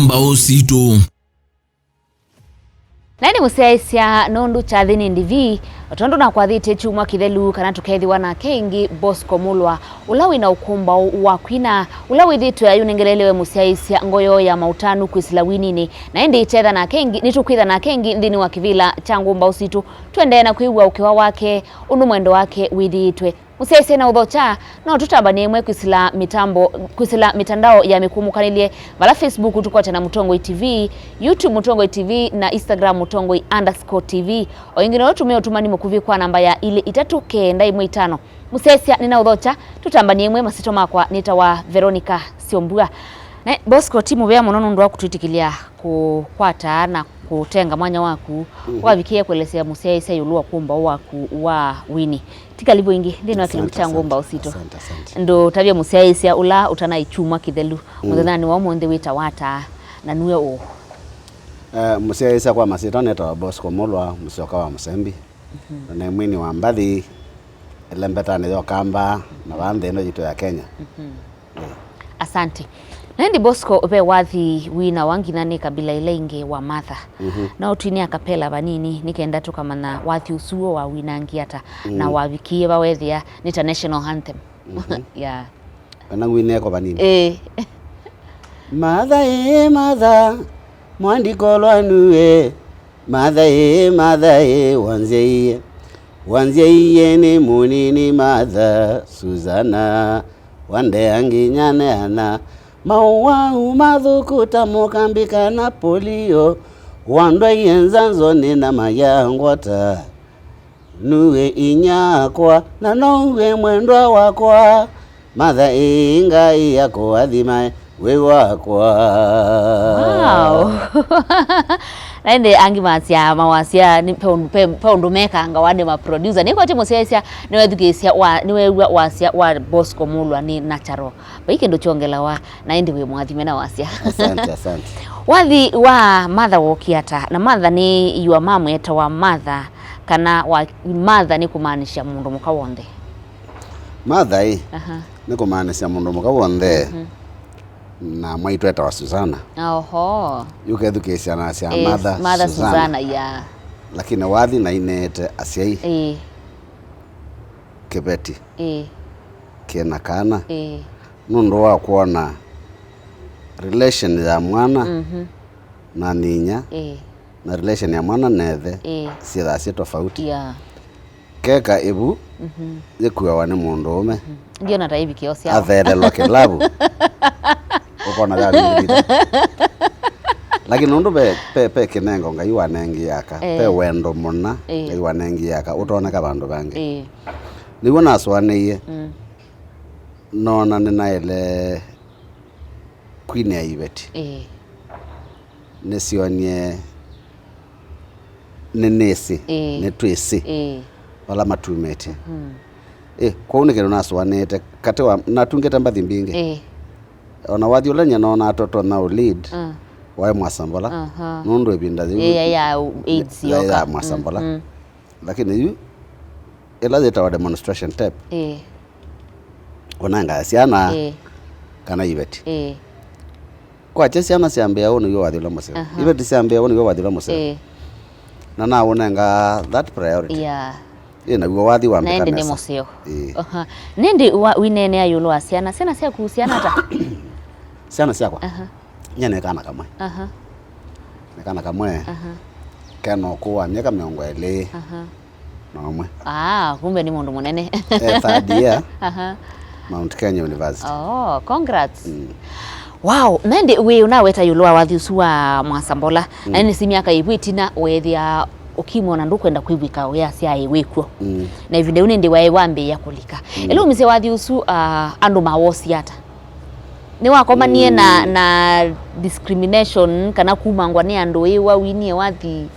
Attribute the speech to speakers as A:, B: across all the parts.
A: Ngumbau Situ.
B: Nani musiaisia nondu chathini ndivi otondo na kwathite chuma kithelu kana tukethiwa na kengi Bosco Mulwa ulawi na ukumbau wa kwina ulawi thitu ya yunengelelewe musiaisia ngoyo ya mautanu kwisila winini na indi itetha na kengi nitukwitha na kengi nthini wa kivila cha Ngumbau Situ twende na kuigwa ukiwa wake unu mwendo wake withitwe musiaisia na uthocha no tutambanie mwe kwisila mitandao ya mikumukanilie vala Facebook tukocha na Mutongoi TV, YouTube Mutongoi TV na Instagram Mutongoi_TV oingine otumia utumani mukuvi kwa namba ya ile 395 musiaisia nina uthocha tutambanie mwe masito makwa nitawa Veronica Siombua na Bosco timu bya munono ndo akutwitikilia kukwata na kutenga mwanya waku wavikie kuelezea musiaisia yulua kumba waku wa wini tika libo ingi ndino akilikuta Ngumbau Situ ndo tabia musiaisia ula utana ichuma kithelu muthani wa monde wita wata na nuwe o
C: musiaisia kwa masito neta Bosco Mulwa musioka wa Musembi na mwini wa mbathi elembeta ni kamba na bande ino jitu ya Kenya.
B: Asante. Naindi Bosco upe wathi wina wanginane kabila ile inge wa matha na utini akapela banini nikenda tu kama na wathi usuo wa wina ngiata na wavikie bawethia international anthem ya
C: kana wine ko banini matha mwandiko lwanue matha wanzeye ni munini matha Suzana wande anginyane ana mawa umadhukuta mukambika na polio wandwa yenzanzo nina mayangwata nuwe inyakwa na nowe mwendwa wakwa matha inga yako adhima we wakwa.
B: Wow. Naende angi mawasia ni peundu meka anga wade ma producer niko ati musiaisia niwe thugesia wa niwe wasia wa Bosco Mulwa ni natural baike ndo chongela wa naende we mwathime na wasia.
C: Asante
B: Wathi wa mother wokiata na mother ni your mom eta wa mother kana wa mother ni kumaanisha mundu mukawonde
C: mother ni kumaanisha mundu mukawonde na mwaitu eta wa Suzana.
B: Oho.
C: Yuke education asia
B: mother Suzana ya.
C: Lakini wathi na inete asiai. Kibeti. Kena kana. Nundu wa kuona relation ya mwana na ninya. Na relation ya mwana nethe. Sitha si tofauti. Keka ibu. Yekuwa wani mundu ume.
B: Ndio na taibi kiosi hao.
C: Athelelwa kilabu. Ukona gari lakini nundu pe kinengo ngai wanengi yaka pe wendo muna ngai wanengi yaka utoneka bandu bangi niwo naswaniye nona nina ile queen ya ibeti nesionie nenesi netwisi wala matumeti kwa unekero naswanite katewa natungeta mbathi mbingi ona wathi ulenya nona atoto na lead wa Mwasambola nundu ebinda zi
B: ya AIDS yoka
C: Mwasambola lakini yu ela zeta wa demonstration tape onanga siana kana ibeti kwa chesiana siambia ono yo wathi ula mose ibeti siambia ono yo wathi ula mose na onanga that priority ina uwa wathi wa
B: mbeka nende moseo nende winene ayulo asiana sena sia kuhusiana hata
C: siana siakwa nyane kana kamwe nekana kamwe keno kuwa miaka 20 nomwe
B: kumbe ni mundu munene
C: third year Mount Kenya University.
B: Congrats. Wow, nende we unaweta yulwa wathi usuwa Mwasambola na ni si miaka ibwitina wethia ukimona ndukwenda kwibika oya sia iwekwo na ivinde unende wae wambe yakulika elo mise wathi usu andu mawosi hata ni wakomanie na discrimination kana kumangwa ni andu iwa winie wathi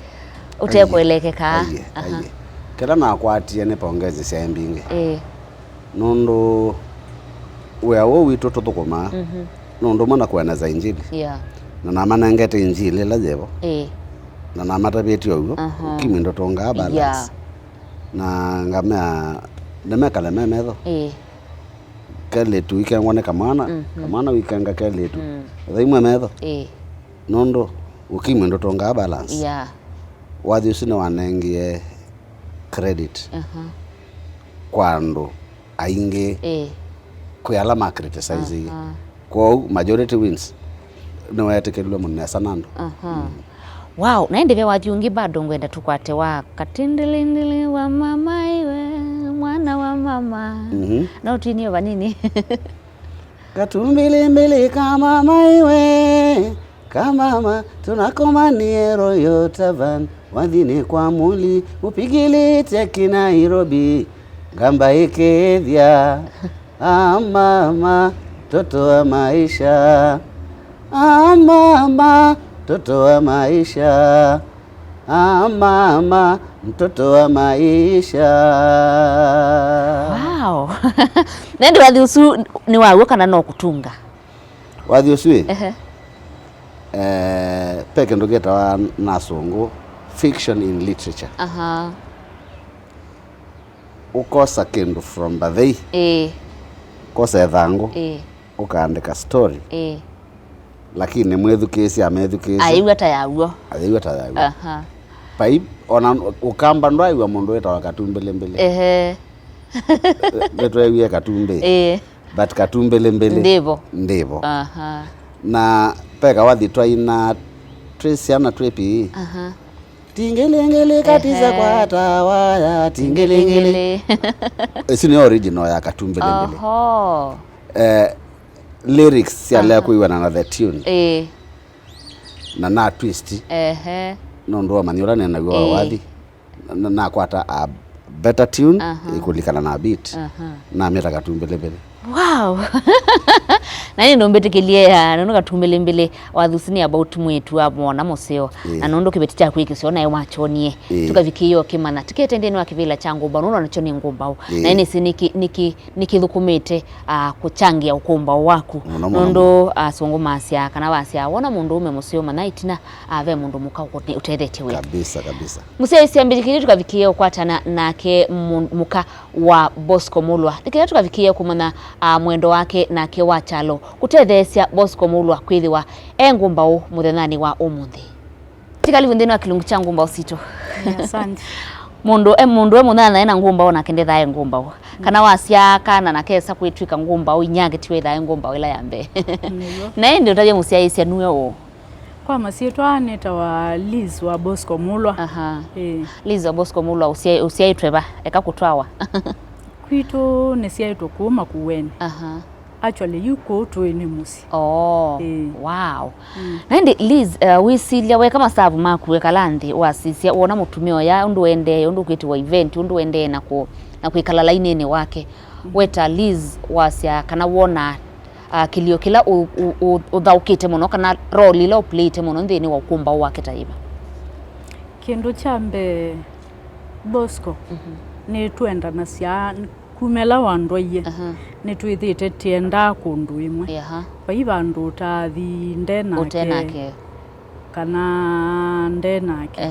B: utekwelekeka
C: kila na kwatie ne pongezi sia mbingi nundu we awo witu tutukuma nundu mana kueneza injili na namana ngete injili la jebo na namata beti yo kimindo tonga balance na ngamea nemekale memetho kale tu ikangone kamana kamana wikanga kale tu thaimwe metho nondo ukimwe ndo tonga balance
B: yeah
C: wathi usine wanengie credit kwando aingi kwi alama criticize kwa majority wins no wetekelwe munesa nando
B: wow naende wathi ungi bado ngwenda tukwate wa katindilindili wa mama iwe mwana wa mama no twinio vanini
C: katumbilimbili kama maiwe kama tunakomanie royo tavan wadhini kwa muli upigilite kina Nairobi ngamba ikethia mama toto wa maisha mama toto wa maisha mama mtoto wa maisha.
B: Wow. Nende wathi usu ni wawe kana no kutunga
C: wathi usu peke ndo geta wa nasungu fiction in literature ukosa kindu from bathei kosa ethangu ukaandika story lakini mwethukisi amethukisi
B: aiwa ta yawo
C: pai ona ukamba ndo aiwa mundu weta katumbele leto aiwa katumbe but katumbele ndivo na peka wathi twaina Traciana twepi tingelengele katiza kwa tawaya tingelengele esi ni original ya katumbelengele lyrics ya lea kuiwa na another tune na twist no ndo manyola na gwa wathi na kwata a better tune ikulikana na beat na meta katumbelembele.
B: Wow. Nani ndo mbetikilie ya nono katumbelembele wathusini about mwetu abona museo na nondo kibeticha kwikisio na machonie tukavikiyo kimana tiketendeni wa kivila changu banono nachoni Ngumbau na ine si nikithukumite kuchangia Ngumbau waku nondo songo masya kana wasya wona mundu ume museo manaitina ave mundu muka utethete we
C: kabisa
B: museo isiambirikiri tukavikiyo kwatana nake muka wa Bosco Mulwa tikira tukavikiyo kumana mwendo wake nake wachalo kutethesia Bosco Mulwa kwithiwa Ngumbau muthenani wa umuthi tikali vundeni wa kilungu cha Ngumbau Situ.
A: Asante.
B: mundu muthana ena Ngumbau na kendetha Ngumbau kana wasya kana na kesa kwitwika Ngumbau inyage tiwetha Ngumbau ila yambe na ndio utaje musiaisia nuwe o
A: kwa masitwa neta wa Liz wa Bosco Mulwa
B: Liz wa Bosco Mulwa usiaitweba eka kutwawa
A: kwitu nesiaitwa kuma kuwene actually yuko tuene musi
B: wow nandi Liz wisilia we kama savu maku kalandi wasisia wona mutumio ya undu ende undu kwitwa event undu ende na kuikala lainene wake weta Liz wasya kana wona kilio kila uthaukite muno kana role ila uplate muno ndini wa Ngumbau wake taiba
A: kindu chambe Bosco ni tuenda na sia kumela wandoye ni tuithite tienda kundu imwe pai bandu tathi ndenake kana ndenake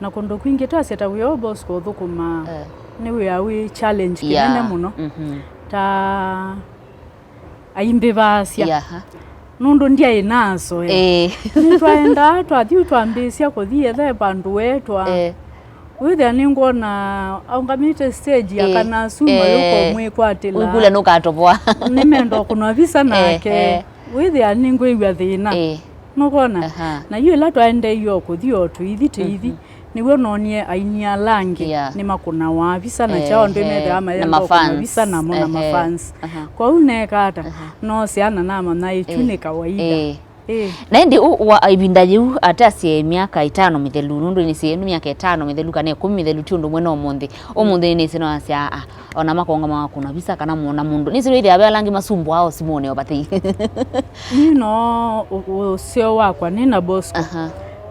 A: na kundu kwingi twaseta wio Bosco thukuma ni we challenge kinene muno ta aimbe basya nundu ndia inaso twaenda twathi twambisia kuthie the bandu wetwa withe ningona aungamite stage ya kana suma yuko mwikwatila
B: wigula nukatoboa
A: nimendo kunwa visa nake withe ningwe thina nukona na yu la twaende yo kuthio tuithi niwe nonie ainia langi ni makuna wa visa na chao ndo methe ama ya visa na mona mafans kwa unekata no siana na mana itune kawaida
B: na ndi wa ibindaji atasi miaka 5 mithelu nundu ni si miaka 5 mithelu kana 10 mithelu tundu mwena omundi ni sino asya ona makonga makuna visa kana muona mundu ni sino ile abalangi masumbu ao simone obathi
A: sio wakwa nina Bosco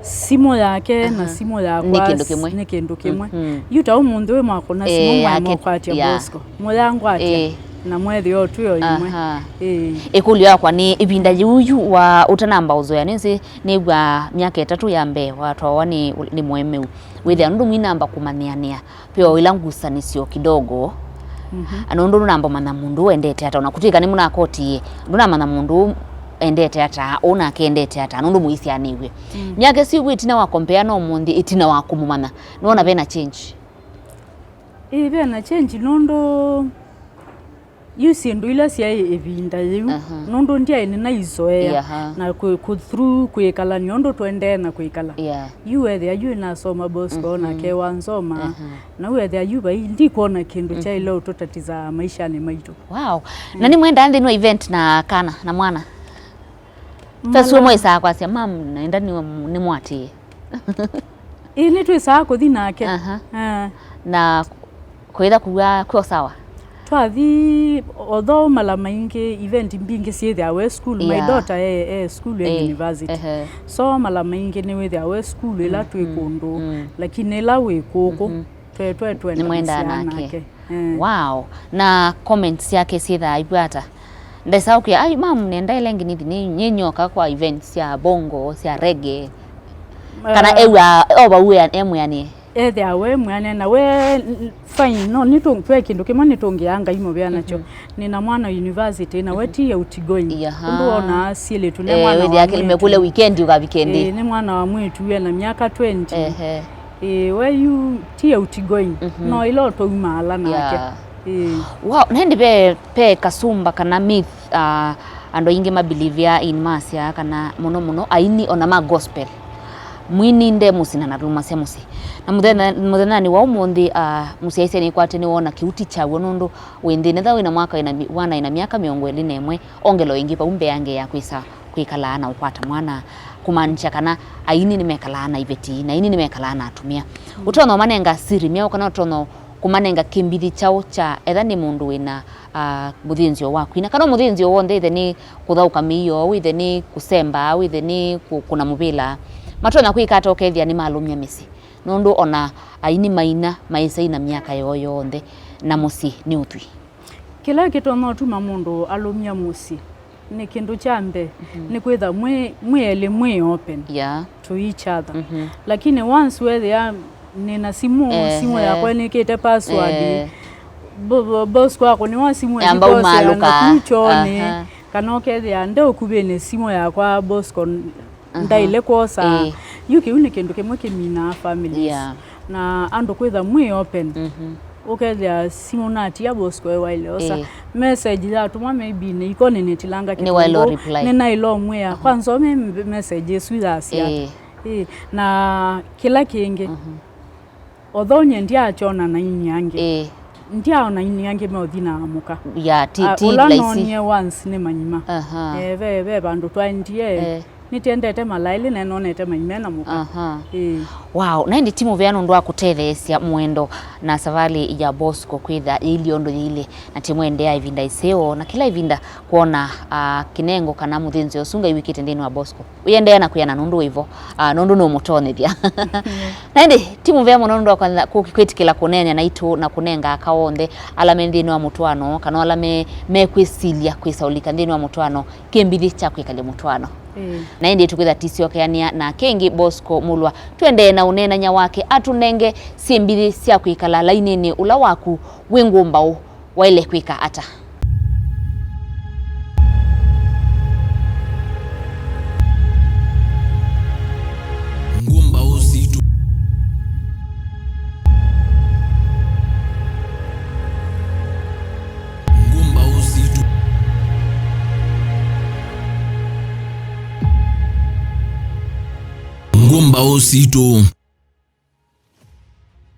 A: simo yake na simo yakwa ni kindu kimwe yuta umundu we makona simo mwa mokati ya Bosco muyangu ati na mwethi yo tuyo imwe
B: ekuli yakwa ni ibindaji uyu wa utanamba uzoya nisi nigwa miaka 3 ya mbe watu wani ni mwemeu withe ndu mwinamba kumaniania pio ilangusanisio kidogo anondu namba mana mundu endete hata unakutika ni muna koti nduna mana mundu endete ata ona kendete ata nundu muisianiwe myake si gwitina wa compare no mundi itina wa kumumana nona bena change
A: bena change nondo yusindu ila sia evinda yu nondo ndia ene na izoea na ku through kuikala nyondo twende na kuikala yu wethe yu na soma Bosco na ke wanzoma na wethe yu ba ndi kuona kindu cha ile utotatiza maisha ni maitu.
B: Wow. Na ni mwenda andi no event na kana na mwana tasu mwesa kwa sia mam naenda ni mwati
A: ni twisa ko thinake
B: na kwenda kwa sawa
A: twathi although mala maingi event mbingi sie our school my daughter school university so mala maingi ni with our school ila twikundu lakini ila wikuku twe
B: ni mwenda nake wow na comments yake sitha ibata ndesa ukia ai mam nenda ilengi ni nyenyoka kwa events ya bongo sia reggae kana ewa oba uya emu yani
A: there we mwana na we fine no nitongwe kindu kimwe nitongeanga imo bya nacho nina mwana university na weti ya utigoi ndo ona siele tune mwana
B: we yake limekule weekend uka weekend
A: ni mwana wa mwetu ya na miaka 20 we you tia utigoi no ilo to mala nake
B: wow nendi pe kasumba kana myth ando inge mabilivia in masia kana mono aini ona ma gospel mwini nde musina na ruma cia musi na muthena ni wa umundi musiaise ni kwate ni wona kiuti chawo nondo wende netha wina mwaka ina miaka 21 ongelo ingi pa umbe yange ya kwikala na upata mwana kumanisha kana aini nimekala na iveti na ini nimekala na atumia utono manenga siri mia kana utono kumanenga kimbithi chao cha etha ni mundu wina muthinzio waku ina kana muthinzio wonde ithe ni kuthauka miyo ithe ni kusemba ithe ni kuna mubila matona kwikata okethia ni malumya misi nondo ona aini maina maisa ina miaka yoyonde na musi ni utwi
A: kila kitu no tuma mundu alumya musi ni kindu chambe ni kwetha mwe open to each other lakini once where nina simu ya kwa nikete password Bosco ako ni wa simu ya kuchoni kanokethia ndo kubene simu ya kwa Bosco ndaile kosa yuki unikindu kimwe kimina families na ando kwetha mwe open ukethia simu nati ya Bosco wile osa message za tuma maybe ni ikone netilanga
B: kitu
A: ni na ilo mwe kwanza message swiza na kila kingi although nyendia achona na ini yange ndia ona ini yange meothina amuka laisi once ni manyima ve bandu twandie nitiendete malaili na nonete maimena muka
B: wow na ndi timu vyano ndo akutethesia mwendo na safari ya Bosco kwitha ili ondo ile na timu endea ivinda iseo na kila ivinda kuona kinengo kana muthinzi osunga iwikite ndini wa Bosco uyendea na kuyana nundu hivyo nundu no mutonethia na ndi timu vyamo ndo kukwitikila kunenya na itu na kunenga akaonde alame ndini wa mutwano kana alame mekwisilia kwisaulika ndini wa mutwano kimbithi cha kwikale mutwano na ndi tukwitha tisio keania na kengi Bosco Mulwa twende na unena nya wake atunenge simbiri cia kwikala lainini ula waku Ngumbau waile kwika ata
D: Ngumbau Situ Ngumbau Situ Ngumbau Situ